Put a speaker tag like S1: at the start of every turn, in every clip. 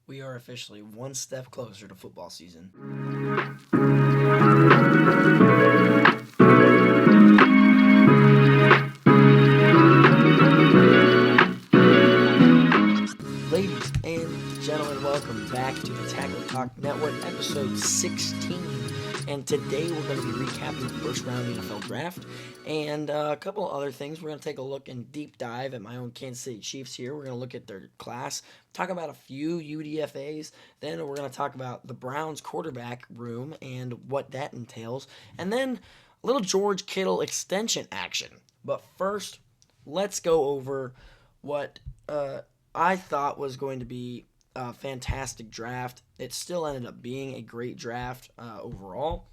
S1: We are officially one step closer to football season. Ladies and gentlemen, welcome back to the Takle Talk Network, episode 16. And today we're going to be recapping the first round NFL draft and a couple of other things. We're going to take a look and deep dive at my own Kansas City Chiefs here. We're going to look at their class, talk about a few UDFAs. Then we're going to talk about the Browns quarterback room and what that entails. And then a little George Kittle extension action. But first, let's go over what I thought was going to be a fantastic draft. It still ended up being a great draft overall.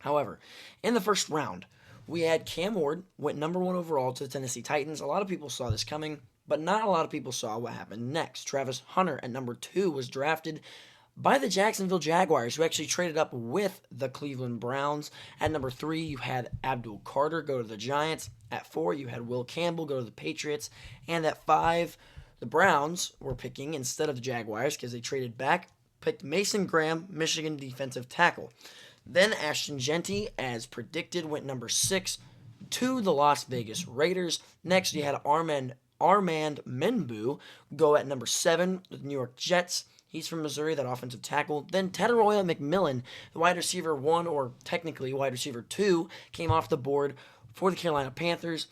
S1: However, in the first round, we had Cam Ward went number one overall to the Tennessee Titans. A lot of people saw this coming, but not a lot of people saw what happened next. Travis Hunter at number two was drafted by the Jacksonville Jaguars, who actually traded up with the Cleveland Browns. At number three, you had Abdul Carter go to the Giants. At four, you had Will Campbell go to the Patriots. And at five, the Browns were picking, instead of the Jaguars, because they traded back, picked Mason Graham, Michigan defensive tackle. Then Ashton Jeanty, as predicted, went number 6 to the Las Vegas Raiders. Next, you had Armand Menbu go at number 7 with the New York Jets. He's from Missouri, that offensive tackle. Then Tedaroya McMillan, the wide receiver 1, or technically wide receiver 2, came off the board for the Carolina Panthers.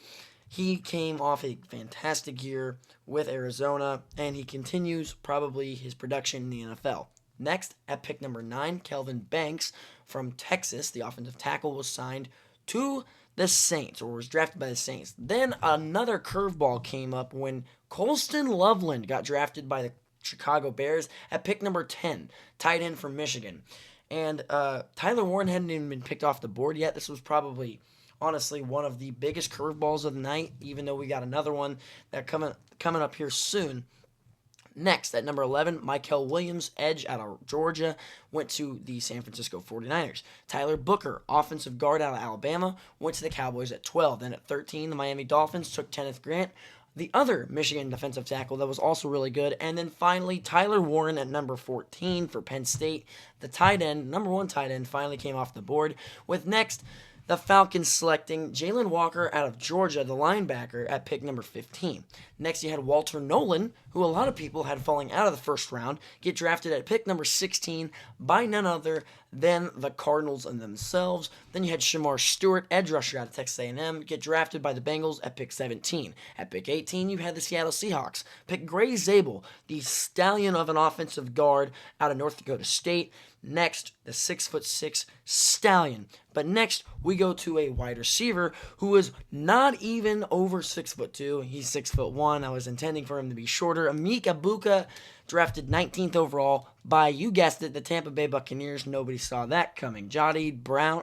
S1: He came off a fantastic year with Arizona, and he continues probably his production in the NFL. Next, at pick number 9, Kelvin Banks from Texas, the offensive tackle, was signed to the Saints, or was drafted by the Saints. Then another curveball came up when Colston Loveland got drafted by the Chicago Bears at pick number 10, tight end from Michigan. And Tyler Warren hadn't even been picked off the board yet. This was probably, honestly, one of the biggest curveballs of the night, even though we got another one that coming up here soon. Next, at number 11, Mykel Williams, edge out of Georgia, went to the San Francisco 49ers. Tyler Booker, offensive guard out of Alabama, went to the Cowboys at 12. Then at 13, the Miami Dolphins took Kenneth Grant, the other Michigan defensive tackle that was also really good. And then finally, Tyler Warren at number 14 for Penn State. The tight end, number 1 tight end, finally came off the board. With next, the Falcons selecting Jalen Walker out of Georgia, the linebacker, at pick number 15. Next, you had Walter Nolan, who a lot of people had falling out of the first round, get drafted at pick number 16 by none other than the Cardinals and themselves. Then you had Shamar Stewart, edge rusher out of Texas A&M, get drafted by the Bengals at pick 17. At pick 18, you had the Seattle Seahawks pick Gray Zabel, the stallion of an offensive guard out of North Dakota State. Next, the 6'6" stallion. But next, we go to a wide receiver who is not even over 6'2". He's 6'1". I was intending for him to be shorter. Amik Abuka, drafted 19th overall by, you guessed it, the Tampa Bay Buccaneers. Nobody saw that coming. Jade Brown.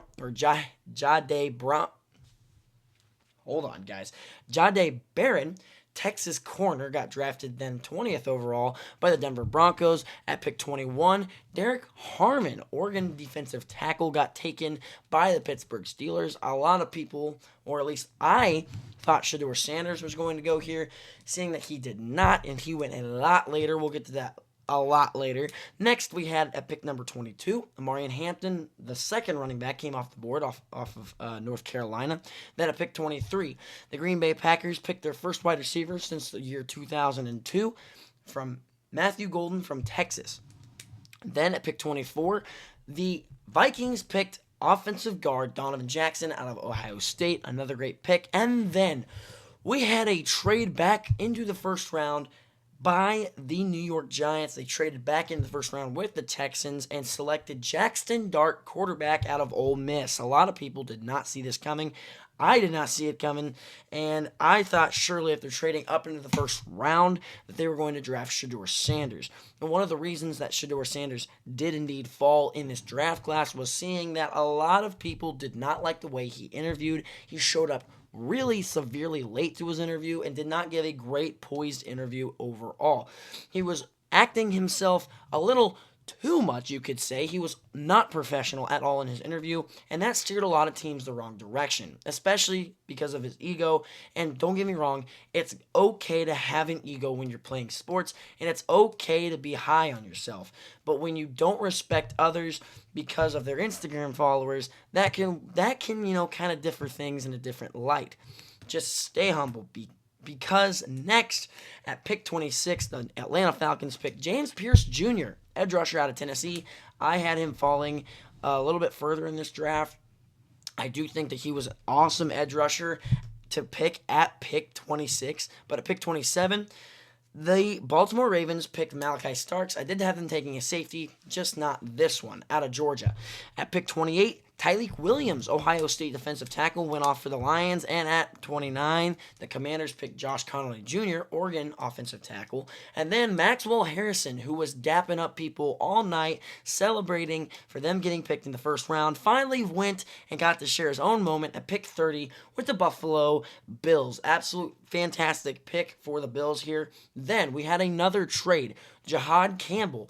S1: Hold on, guys. Jade Barron, Texas corner, got drafted then 20th overall by the Denver Broncos. At pick 21, Derek Harmon, Oregon defensive tackle, got taken by the Pittsburgh Steelers. A lot of people, or at least I, thought Shedeur Sanders was going to go here, seeing that he did not, and he went a lot later. We'll get to that a lot later. Next, we had at pick number 22, Amarian Hampton, the second running back, came off the board off of North Carolina. Then at pick 23, the Green Bay Packers picked their first wide receiver since the year 2002 from Matthew Golden from Texas. Then at pick 24, the Vikings picked offensive guard Donovan Jackson out of Ohio State, another great pick. And then we had a trade back into the first round by the New York Giants. They traded back into the first round with the Texans and selected Jackson Dart, quarterback out of Ole Miss. A lot of people did not see this coming. I did not see it coming, and I thought surely if they're trading up into the first round that they were going to draft Shedeur Sanders. And one of the reasons that Shedeur Sanders did indeed fall in this draft class was seeing that a lot of people did not like the way he interviewed. He showed up really severely late to his interview and did not give a great poised interview overall. He was acting himself a little too much, you could say. He was not professional at all in his interview, and that steered a lot of teams the wrong direction, especially because of his ego. And don't get me wrong, it's okay to have an ego when you're playing sports, and it's okay to be high on yourself. But when you don't respect others because of their Instagram followers, that can kind of differ things in a different light. Just stay humble. Because next, at pick 26, the Atlanta Falcons pick James Pierce Jr., edge rusher out of Tennessee. I had him falling a little bit further in this draft. I do think that he was an awesome edge rusher to pick at pick 26. But at pick 27, the Baltimore Ravens picked Malachi Starks. I did have them taking a safety, just not this one, out of Georgia. At pick 28, Tyleik Williams, Ohio State defensive tackle, went off for the Lions. And at 29, the Commanders picked Josh Connolly Jr., Oregon offensive tackle. And then Maxwell Harrison, who was dapping up people all night, celebrating for them getting picked in the first round, finally went and got to share his own moment at pick 30 with the Buffalo Bills. Absolute fantastic pick for the Bills here. Then we had another trade. Jahad Campbell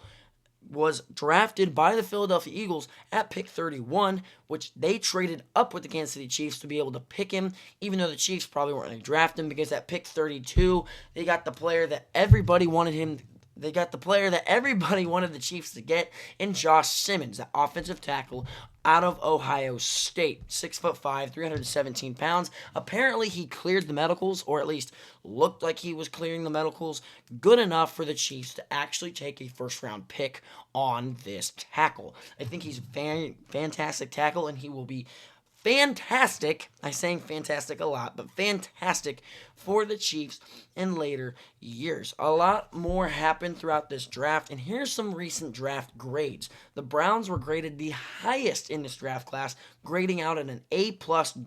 S1: was drafted by the Philadelphia Eagles at pick 31, which they traded up with the Kansas City Chiefs to be able to pick him, even though the Chiefs probably weren't going to draft him, because at pick 32, they got the player that everybody wanted him. They got the player that everybody wanted the Chiefs to get in Josh Simmons, the offensive tackle out of Ohio State. 6'5", 317 pounds. Apparently, he cleared the medicals, or at least looked like he was clearing the medicals, good enough for the Chiefs to actually take a first-round pick on this tackle. I think he's a fantastic tackle, and he will be fantastic. I'm saying fantastic a lot, but fantastic for the Chiefs in later years. A lot more happened throughout this draft, and here's some recent draft grades. The Browns were graded the highest in this draft class, grading out at an A+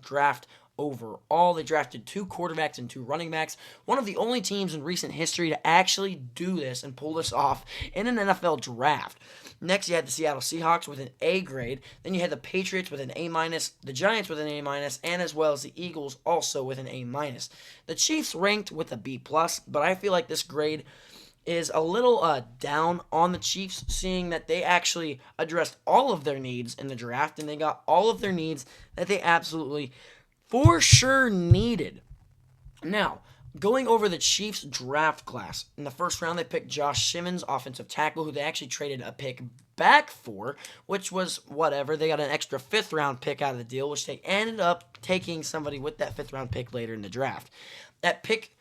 S1: draft overall. They drafted 2 quarterbacks and 2 running backs. One of the only teams in recent history to actually do this and pull this off in an NFL draft. Next, you had the Seattle Seahawks with an A grade. Then you had the Patriots with an A-, the Giants with an A-, and as well as the Eagles also with an A-. The Chiefs ranked with a B+, but I feel like this grade is a little down on the Chiefs, seeing that they actually addressed all of their needs in the draft, and they got all of their needs that they absolutely for sure needed. Now, going over the Chiefs draft class, in the first round they picked Josh Simmons, offensive tackle, who they actually traded a pick back for, which was whatever. They got an extra 5th round pick out of the deal, which they ended up taking somebody with that 5th round pick later in the draft. At pick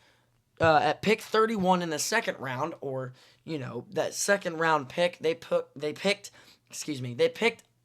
S1: 31 in the second round, or that second round pick, they picked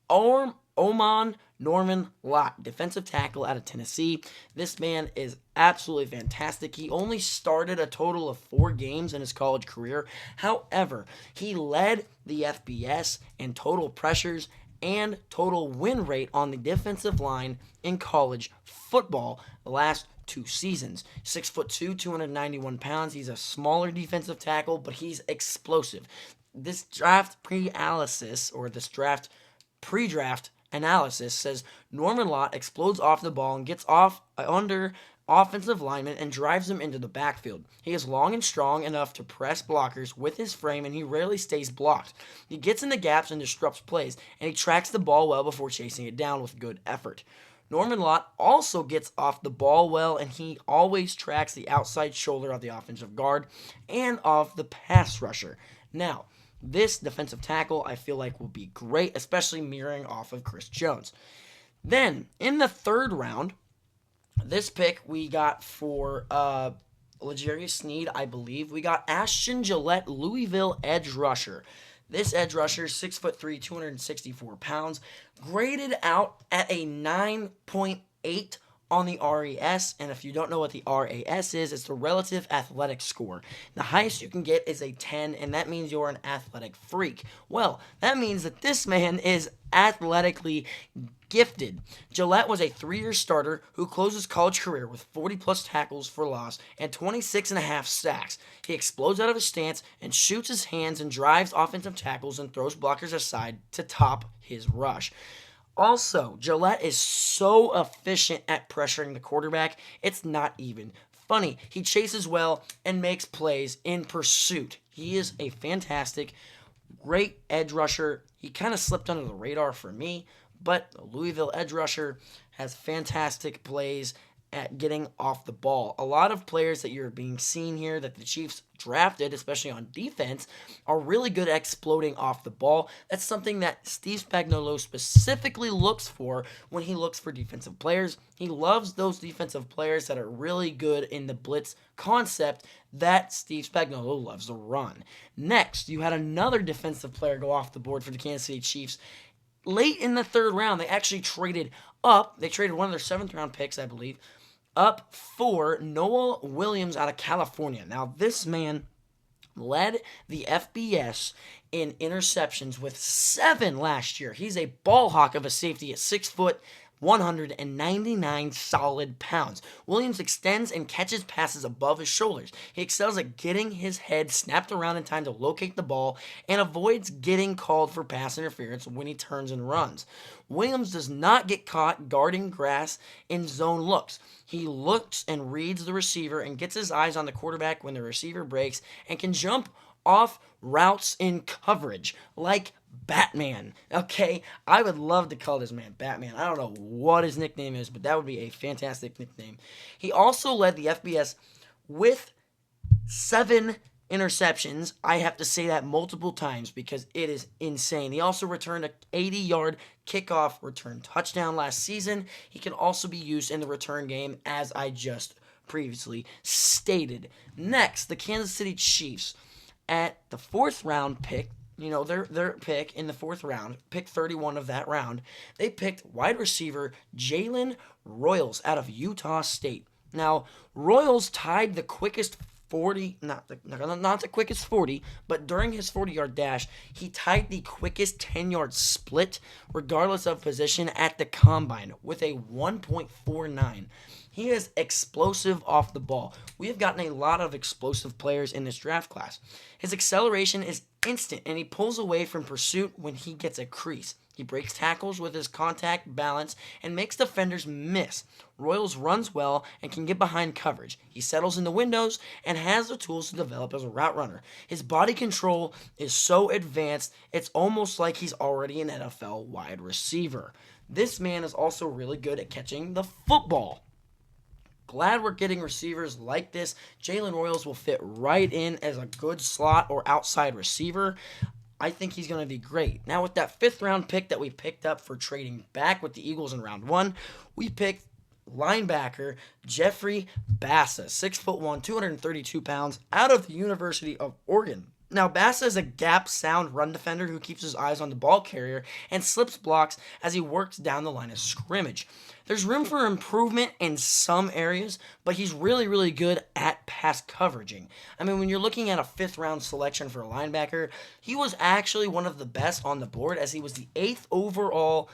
S1: Oman Norman Lott, defensive tackle out of Tennessee. This man is absolutely fantastic. He only started a total of 4 games in his college career. However, he led the FBS in total pressures and total win rate on the defensive line in college football the last 2 seasons. 6'2", 291 pounds. He's a smaller defensive tackle, but he's explosive. This draft pre-draft analysis says Norman Lott explodes off the ball and gets off under offensive linemen and drives them into the backfield. He is long and strong enough to press blockers with his frame, and he rarely stays blocked. He gets in the gaps and disrupts plays, and he tracks the ball well before chasing it down with good effort. Norman Lott also gets off the ball well, and he always tracks the outside shoulder of the offensive guard and of the pass rusher. Now, this defensive tackle I feel like will be great, especially mirroring off of Chris Jones. Then, in the 3rd round, this pick we got for L'Jarius Sneed, I believe. We got Ashton Gillette, Louisville edge rusher. This edge rusher, 6'3", 264 pounds, graded out at a 9.8 on the RAS, and if you don't know what the RAS is, it's the relative athletic score. The highest you can get is a 10, and that means you're an athletic freak. Well, that means that this man is athletically gifted. Gillette was a 3-year starter who closed his college career with 40-plus tackles for loss and 26.5 sacks. He explodes out of his stance and shoots his hands and drives offensive tackles and throws blockers aside to top his rush. Also, Gillette is so efficient at pressuring the quarterback, it's not even funny. He chases well and makes plays in pursuit. He is a fantastic Great edge rusher. He kind of slipped under the radar for me, but the Louisville edge rusher has fantastic plays at getting off the ball. A lot of players that you're being seen here that the Chiefs drafted, especially on defense, are really good at exploding off the ball. That's something that Steve Spagnuolo specifically looks for when he looks for defensive players. He loves those defensive players that are really good in the blitz concept that Steve Spagnuolo loves to run. Next, you had another defensive player go off the board for the Kansas City Chiefs. Late in the third round, they actually traded up. They traded one of their seventh-round picks, I believe, up for Noah Williams out of California. Now, this man led the FBS in interceptions with 7 last year. He's a ball hawk of a safety at 6 foot, 199 solid pounds. Williams extends and catches passes above his shoulders. He excels at getting his head snapped around in time to locate the ball and avoids getting called for pass interference when he turns and runs. Williams does not get caught guarding grass in zone looks. He looks and reads the receiver and gets his eyes on the quarterback when the receiver breaks and can jump off routes in coverage like Batman. Okay, I would love to call this man Batman. I don't know what his nickname is, but that would be a fantastic nickname. He also led the FBS with 7 interceptions. I have to say that multiple times because it is insane. He also returned a 80-yard kickoff return touchdown last season. He can also be used in the return game, as I just previously stated. Next, the Kansas City Chiefs at the 4th round pick. Their pick in the 4th round, pick 31 of that round, they picked wide receiver Jalen Royals out of Utah State. Now, Royals tied the quickest 40, not the quickest 40, but during his 40-yard dash, he tied the quickest 10-yard split, regardless of position, at the combine with a 1.49. He is explosive off the ball. We have gotten a lot of explosive players in this draft class. His acceleration is instant, and he pulls away from pursuit when he gets a crease. He breaks tackles with his contact balance and makes defenders miss. Royals runs well and can get behind coverage. He settles in the windows and has the tools to develop as a route runner. His body control is so advanced, it's almost like he's already an NFL wide receiver. This man is also really good at catching the football. Glad we're getting receivers like this. Jalen Royals will fit right in as a good slot or outside receiver. I think he's going to be great. Now, with that 5th round pick that we picked up for trading back with the Eagles in round 1, we picked linebacker Jeffrey Bassa, 6'1", 232 pounds, out of the University of Oregon. Now, Bassa is a gap-sound run defender who keeps his eyes on the ball carrier and slips blocks as he works down the line of scrimmage. There's room for improvement in some areas, but he's really, really good at pass coveraging. I mean, when you're looking at a 5th-round selection for a linebacker, he was actually one of the best on the board as he was the 8th overall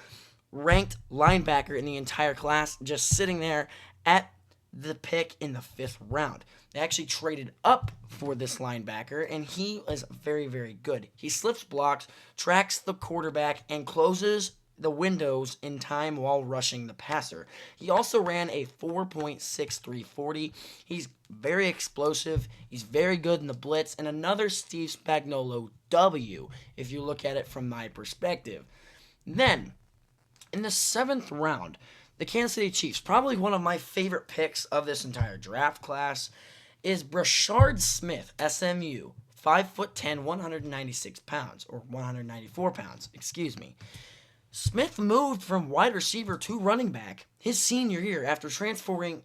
S1: ranked linebacker in the entire class, just sitting there at the pick in the 5th round. They actually traded up for this linebacker, and he is very, very good. He slips blocks, tracks the quarterback, and closes the windows in time while rushing the passer. He also ran a 4.63 40. He's very explosive. He's very good in the blitz, and another Steve Spagnuolo W, if you look at it from my perspective. Then, in the 7th round, the Kansas City Chiefs, probably one of my favorite picks of this entire draft class, is Brashard Smith, SMU, 5'10", 196 pounds, or 194 pounds, excuse me. Smith moved from wide receiver to running back his senior year after transferring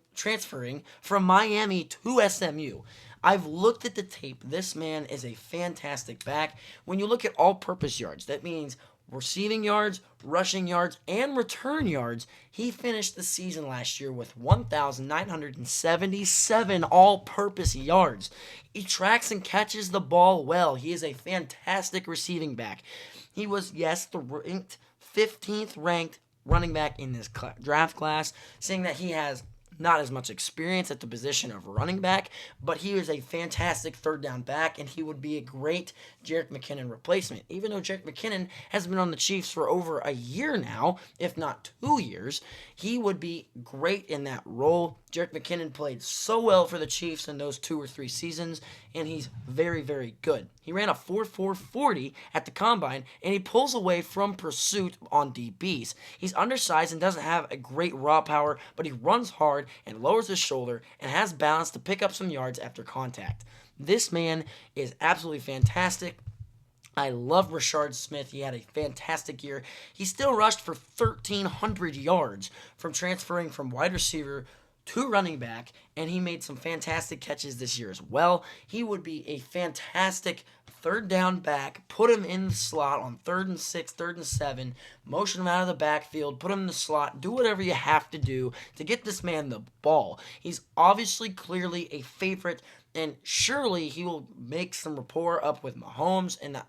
S1: from Miami to SMU. I've looked at the tape. This man is a fantastic back. When you look at all-purpose yards, that means receiving yards, rushing yards, and return yards. He finished the season last year with 1,977 all-purpose yards. He tracks and catches the ball well. He is a fantastic receiving back. He was, yes, the 15th ranked running back in this draft class, saying that he has not as much experience at the position of running back, but he is a fantastic 3rd down back, and he would be a great Jerick McKinnon replacement. Even though Jerick McKinnon has been on the Chiefs for over a year now, if not 2 years, he would be great in that role. Jerick McKinnon played so well for the Chiefs in those 2 or 3 seasons, and he's very, very good. He ran a 4.440 at the combine, and he pulls away from pursuit on DBs. He's undersized and doesn't have a great raw power, but he runs hard and lowers his shoulder and has balance to pick up some yards after contact. This man is absolutely fantastic. I love Rashard Smith. He had a fantastic year. He still rushed for 1,300 yards from transferring from wide receiver to running back, and he made some fantastic catches this year as well. He would be a fantastic third down back. Put him in the slot on 3rd and 6, 3rd and 7, motion him out of the backfield, put him in the slot, do whatever you have to do to get this man the ball. He's obviously clearly a favorite, and surely he will make some rapport up with Mahomes and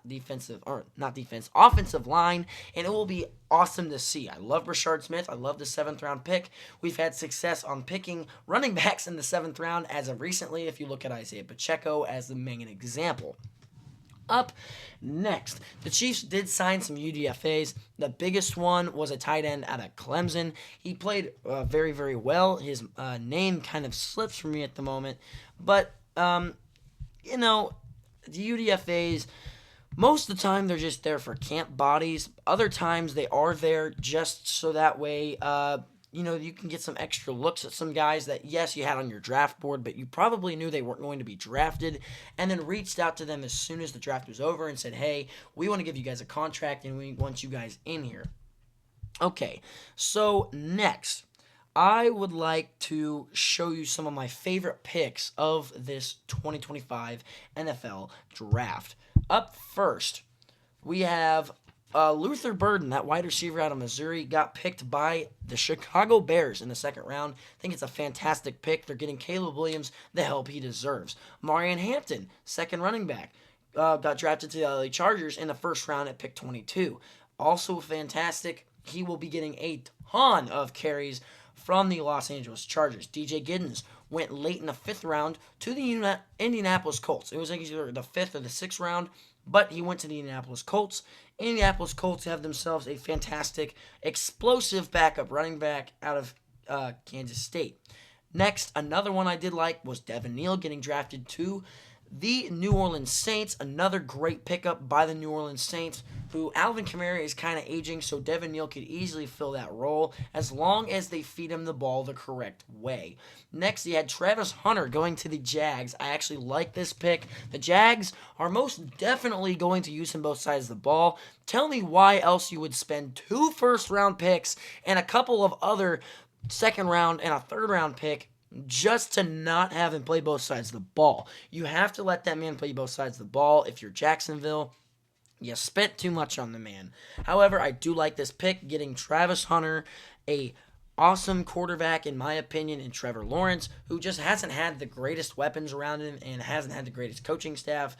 S1: offensive line, and it will be awesome to see. I love Rashard Smith. I love the 7th round pick. We've had success on picking running backs in the 7th round as of recently, if you look at Isaiah Pacheco as the main example. Up next, the Chiefs did sign some UDFAs. The biggest one was a tight end out of Clemson. He played very, very well. His name kind of slips from me at the moment, but the UDFAs, most of the time they're just there for camp bodies. Other times they are there just so that way, you can get some extra looks at some guys that, yes, you had on your draft board, but you probably knew they weren't going to be drafted, and then reached out to them as soon as the draft was over and said, hey, we want to give you guys a contract and we want you guys in here. Okay, so next, I would like to show you some of my favorite picks of this 2025 NFL draft. Up first, we have Luther Burden, that wide receiver out of Missouri, got picked by the Chicago Bears in the 2nd round. I think it's a fantastic pick. They're getting Caleb Williams the help he deserves. Marion Hampton, 2nd running back, got drafted to the LA Chargers in the 1st round at pick 22. Also fantastic. He will be getting a ton of carries from the Los Angeles Chargers. DJ Giddens went late in the 5th round to the Indianapolis Colts. It was either the 5th or the 6th round, but he went to the Indianapolis Colts. Indianapolis Colts have themselves a fantastic, explosive backup running back out of Kansas State. Next, another one I did like was Devin Neal getting drafted to the New Orleans Saints. Another great pickup by the New Orleans Saints, who Alvin Kamara is kind of aging, so Devin Neal could easily fill that role as long as they feed him the ball the correct way. Next, you had Travis Hunter going to the Jags. I actually like this pick. The Jags are most definitely going to use him both sides of the ball. Tell me why else you would spend 2 first-round picks and a couple of other 2nd round and a 3rd round pick just to not have him play both sides of the ball. You have to let that man play both sides of the ball. If you're Jacksonville, you spent too much on the man. However, I do like this pick, getting Travis Hunter, a awesome quarterback in my opinion, in Trevor Lawrence, who just hasn't had the greatest weapons around him and hasn't had the greatest coaching staff.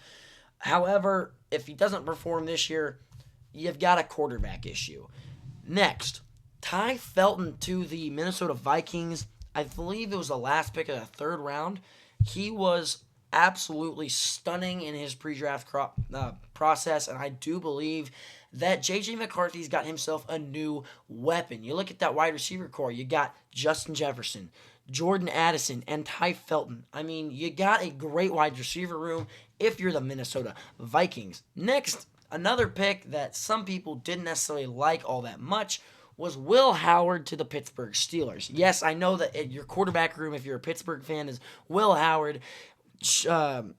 S1: However, if he doesn't perform this year, you've got a quarterback issue. Next, Ty Felton to the Minnesota Vikings. I believe it was the last pick of the 3rd round. He was absolutely stunning in his pre-draft process, and I do believe that J.J. McCarthy's got himself a new weapon. You look at that wide receiver core, you got Justin Jefferson, Jordan Addison, and Ty Felton. I mean, you got a great wide receiver room if you're the Minnesota Vikings. Next, another pick that some people didn't necessarily like all that much was Will Howard to the Pittsburgh Steelers. Yes, I know that your quarterback room, if you're a Pittsburgh fan, is Will Howard. If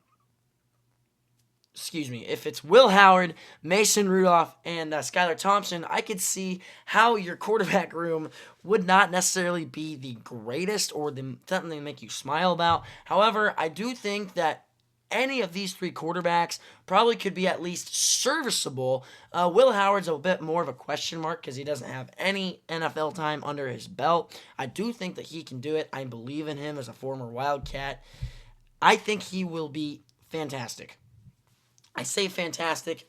S1: it's Will Howard, Mason Rudolph, and Skylar Thompson, I could see how your quarterback room would not necessarily be the greatest or something to make you smile about. However, I do think that any of these 3 quarterbacks probably could be at least serviceable. Will Howard's a bit more of a question mark because he doesn't have any NFL time under his belt. I do think that he can do it. I believe in him as a former Wildcat. I think he will be fantastic. I say fantastic.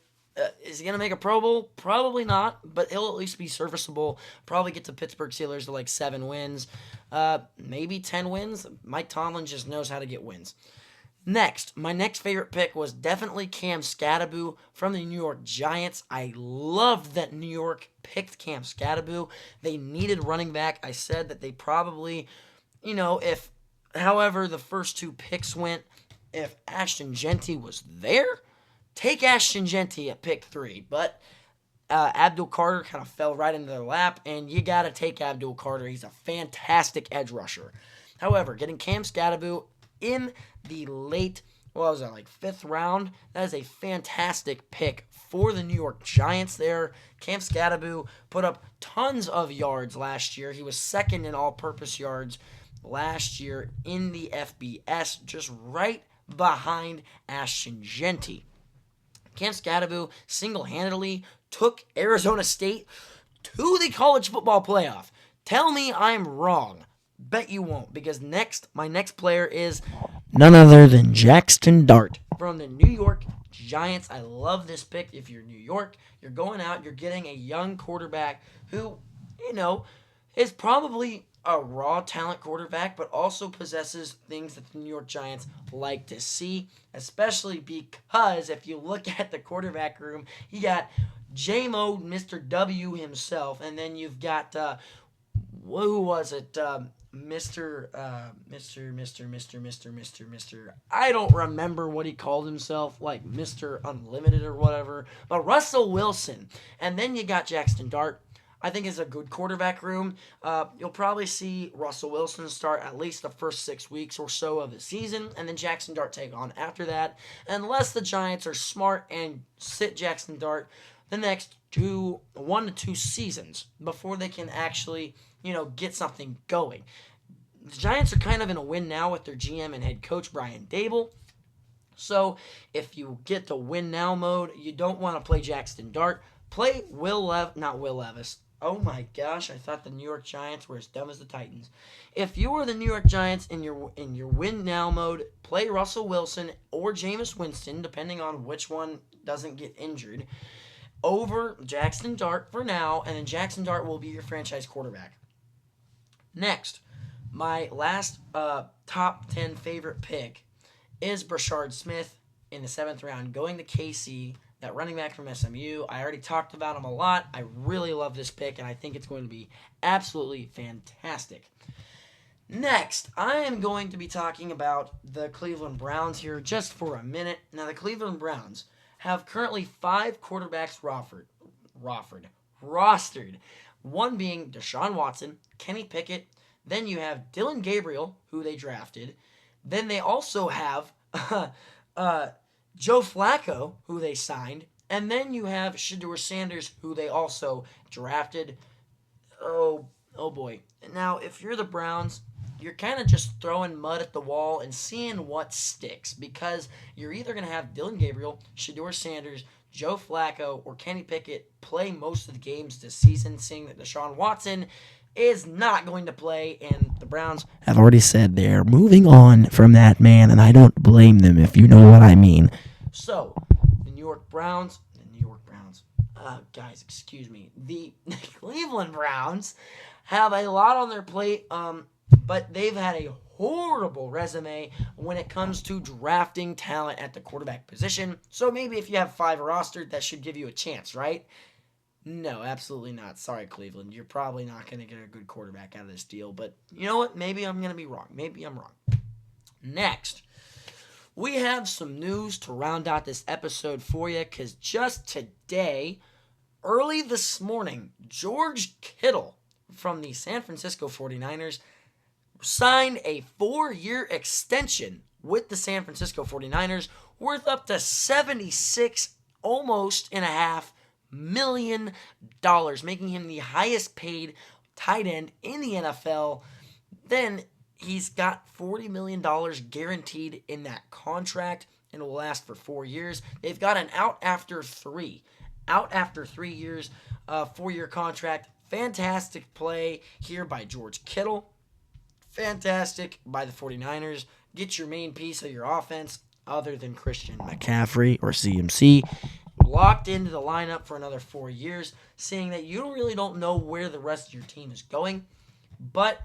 S1: Is he going to make a Pro Bowl? Probably not, but he'll at least be serviceable. Probably get the Pittsburgh Steelers to like 7 wins, maybe 10 wins. Mike Tomlin just knows how to get wins. Next, my next favorite pick was definitely Cam Skattebo from the New York Giants. I loved that New York picked Cam Skattebo. They needed running back. I said that they probably, if however the first 2 picks went, if Ashton Jeanty was there, take Ashton Genty at pick 3, but Abdul Carter kind of fell right into their lap, and you got to take Abdul Carter. He's a fantastic edge rusher. However, getting Cam Skattebo in the late, what was that, like 5th round, that is a fantastic pick for the New York Giants there. Cam Skattebo put up tons of yards last year. He was 2nd in all-purpose yards last year in the FBS, just right behind Ashton Genty. Cam Skattebo single-handedly took Arizona State to the college football playoff. Tell me I'm wrong. Bet you won't, because my next player is none other than Jackson Dart from the New York Giants. I love this pick. If you're New York, you're going out, you're getting a young quarterback who, is probably a raw talent quarterback, but also possesses things that the New York Giants like to see, especially because if you look at the quarterback room, you got J-Mo, Mr. W himself, and then you've got, who was it? Mr. I don't remember what he called himself, like Mr. Unlimited or whatever, but Russell Wilson. And then you got Jackson Dart. I think is a good quarterback room. You'll probably see Russell Wilson start at least the first 6 weeks or so of the season, and then Jackson Dart take on after that, unless the Giants are smart and sit Jackson Dart the next 1 to 2 seasons before they can actually, get something going. The Giants are kind of in a win now with their GM and head coach, Brian Dable. So if you get to win now mode, you don't want to play Jackson Dart. Play not Will Levis. Oh my gosh, I thought the New York Giants were as dumb as the Titans. If you are the New York Giants in your win now mode, play Russell Wilson or Jameis Winston, depending on which one doesn't get injured, over Jackson Dart for now, and then Jackson Dart will be your franchise quarterback. Next, my last top 10 favorite pick is Brashard Smith in the 7th round, going to KC, that running back from SMU. I already talked about him a lot. I really love this pick, and I think it's going to be absolutely fantastic. Next, I am going to be talking about the Cleveland Browns here just for a minute. Now, the Cleveland Browns have currently 5 quarterbacks rostered. One being Deshaun Watson, Kenny Pickett. Then you have Dylan Gabriel, who they drafted. Then they also have Joe Flacco, who they signed. And then you have Shedeur Sanders, who they also drafted. Oh boy. Now, if you're the Browns, you're kind of just throwing mud at the wall and seeing what sticks, because you're either going to have Dylan Gabriel, Shedeur Sanders, Joe Flacco, or Kenny Pickett play most of the games this season, seeing that Deshaun Watson is not going to play, and the Browns have already said they're moving on from that man, and I don't blame them, if you know what I mean. So, the Cleveland Browns have a lot on their plate, but they've had a horrible resume when it comes to drafting talent at the quarterback position. So maybe if you have 5 rostered, that should give you a chance, right? No, absolutely not. Sorry, Cleveland. You're probably not going to get a good quarterback out of this deal. But you know what? Maybe I'm going to be wrong. Maybe I'm wrong. Next, we have some news to round out this episode for you, because just today, early this morning, George Kittle from the San Francisco 49ers signed a 4-year extension with the San Francisco 49ers worth up to 76, almost and a half $1 million, making him the highest paid tight end in the NFL. Then he's got $40 million guaranteed in that contract, and it will last for 4 years. They've got an out after 3 years, 4-year contract. Fantastic play here by George Kittle. Fantastic by the 49ers. Get your main piece of your offense, other than Christian McCaffrey or CMC, locked into the lineup for another 4 years, seeing that you really don't know where the rest of your team is going. But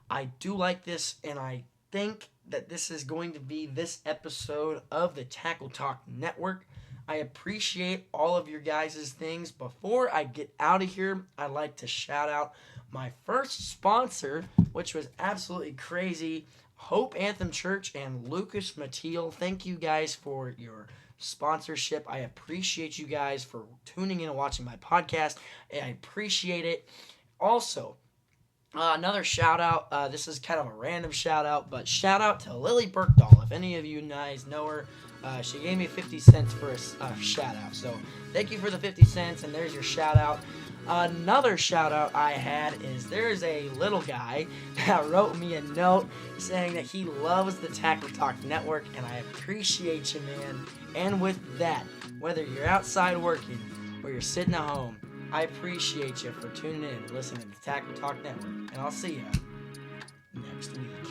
S1: I do like this, and I think that this is going to be this episode of the Tackle Talk Network. I appreciate all of your guys' things. Before I get out of here, I'd like to shout out my first sponsor, which was absolutely crazy, Hope Anthem Church and Lucas Mateel. Thank you guys for your sponsorship. I appreciate you guys for tuning in and watching my podcast. And I appreciate it. Also, another shout out. This is kind of a random shout out, but shout out to Lily Berkdahl. If any of you guys know her, she gave me 50 cents for a shout out. So thank you for the 50 cents, and there's your shout out. Another shout out I had is there's a little guy that wrote me a note saying that he loves the Takle Talk Network, and I appreciate you, man. And with that, whether you're outside working or you're sitting at home, I appreciate you for tuning in and listening to Takle Talk Network, and I'll see you next week.